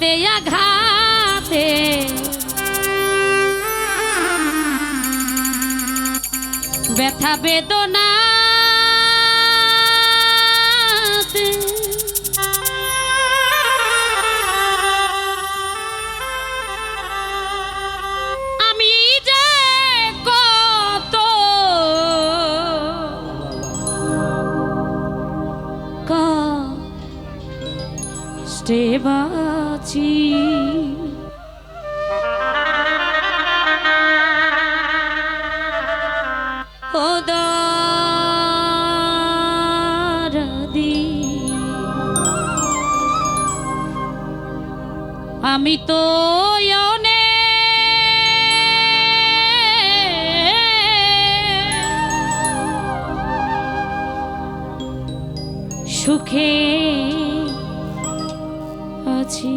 আঘাতে আঘাতে ব্যথা বেদনা আমি যে কত কষ্টে বাঁচি ও দরদি আমি তো সুখে আছি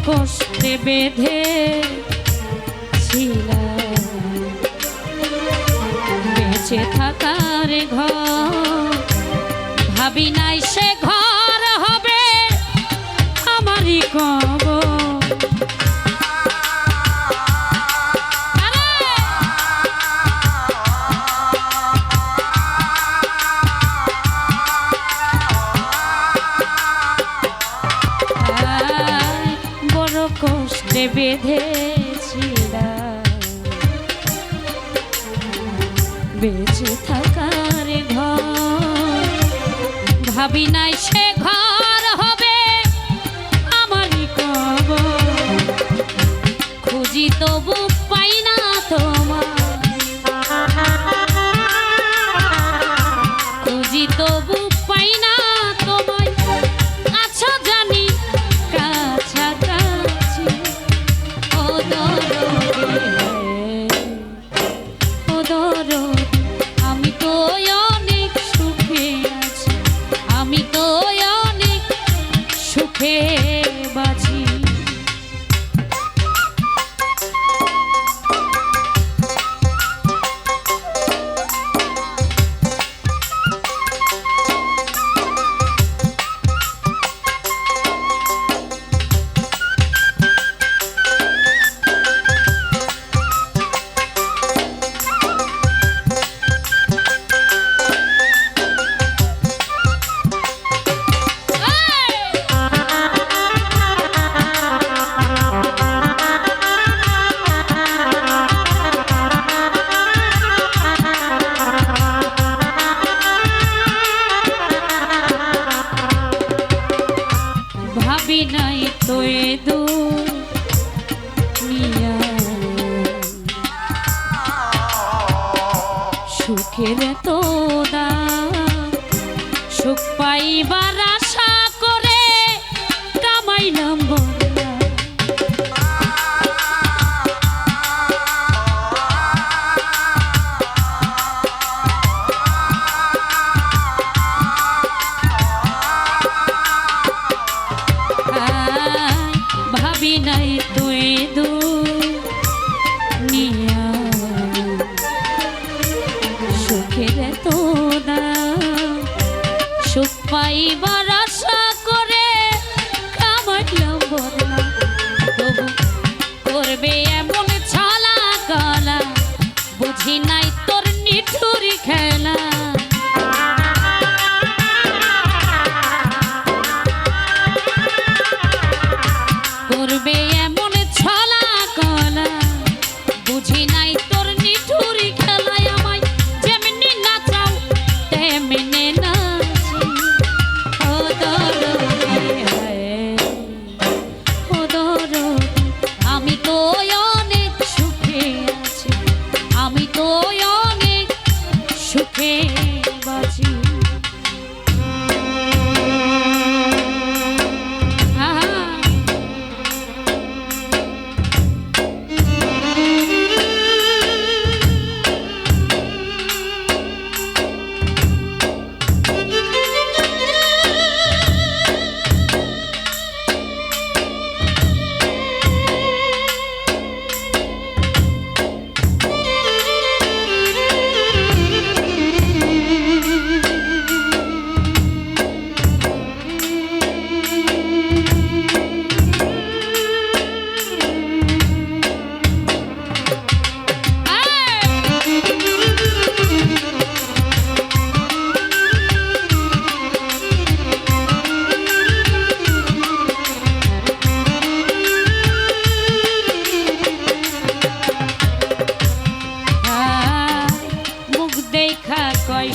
কষ্টে বেঁধে বেঁচে থাকার ঘর ভাবি নাই সে ঘর হবে আমারই কবর কষ্টে বেঁধেছিলাম বেঁচে থাকার ঘর ভাবি নাই সে ঘর হবে আমারই কবর খুঁজি তবু পাই না তোমার খুঁজি তবু পাই না তোমায় আছো জানি কাছাকাছি ও দরদি আমি তো অনেক সুখে আছি আমি তো নাই তো এ দুনিয়া সুখের তো দাম সুখ পাইবার আশা করে কামাইলাম বন্যা ভাবি নাই তুই দুনিয়া সুখের তো দাম সুখ পাইবার আশা করে কামাইলাম বন্যা তবু করবে এমন ছলা গলা বুঝি নাই তোর নিঠুর খেলা করবে এমন ছলা গলা বুঝি নাই তোর নিঠুর খেলায় আমায় যেমনি নাচাও তেমনি নাচি ও দরদি ও দরদি আমি তো অনেক সুখে আছি আমি তো অনেক সুখে বাঁচি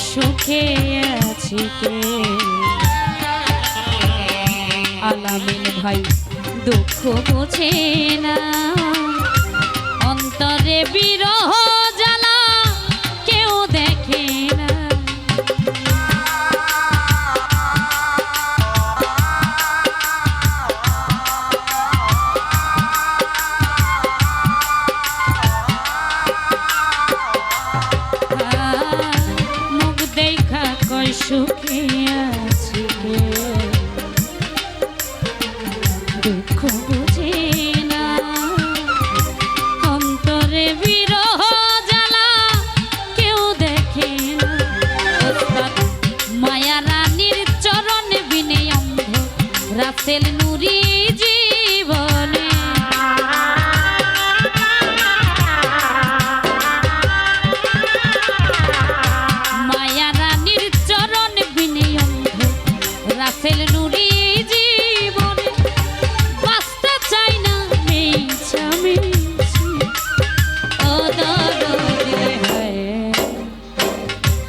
সুখে আছি কে আলামিন ভাই দুঃখ বোঝে না অন্তরে বিরহ জ্বালা কেউ দেখে না সুখে আছি কে দুঃখ বুঝে না অন্তরে বিরহ জ্বালা কেউ দেখে না মায়া রানীর চরণ বিনে অন্ধ রাসেল নুরি জীবনে রাসেল নুরি জীবনে বাঁচতে চাই না মিছামিছি ও দরদি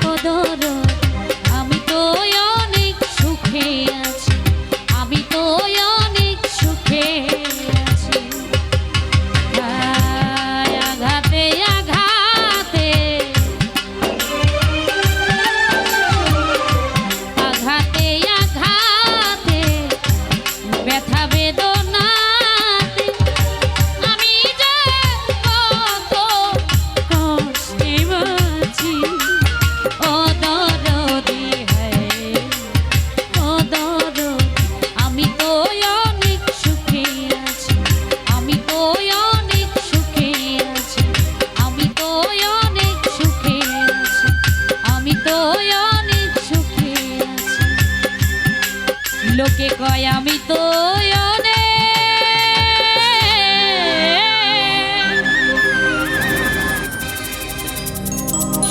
ও দরদি আমি তো অনেক সুখে আছি আমি তো অনেক সুখে আছি আঘাতে আঘাতে আঘাতে ব্যথা বেদনাতে আমি যে কত কষ্টে বাঁচি ও দরদি ও দরদি আমি তো অনেক সুখে আছি আমি তো অনেক সুখে আছি আমি তো অনেক সুখে আছি আমি তো অনেক সুখে আছি লোকে কয় আমি তো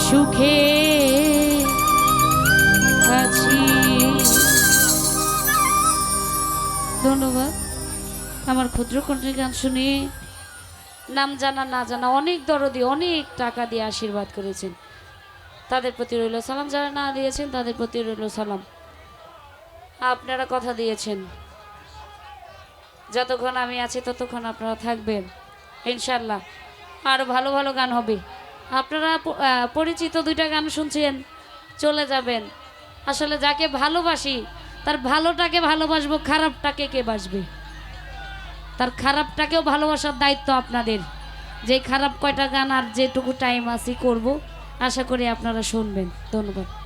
সুখে আছি ধন্যবাদ আমার ক্ষুদ্র কণ্ঠের গান শুনে নাম জানা না জানা অনেক দরদি অনেক টাকা দিয়ে আশীর্বাদ করেছেন তাদের প্রতি রইল সালাম যারা না দিয়েছেন তাদের প্রতি রইল সালাম আপনারা কথা দিয়েছেন যতক্ষণ আমি আছি ততক্ষণ আপনারা থাকবেন ইনশাল্লাহ। আরও ভালো ভালো গান হবে। আপনারা পরিচিত দুইটা গান শুনছেন, চলে যাবেন। আসলে যাকে ভালোবাসি তার ভালোটাকে ভালোবাসবো, খারাপটাকে কে বাসবে? তার খারাপটাকেও ভালোবাসার দায়িত্ব আপনাদের। যে খারাপ কয়টা গান আর যেটুকু টাইম আছে করব, আশা করি আপনারা শুনবেন। ধন্যবাদ।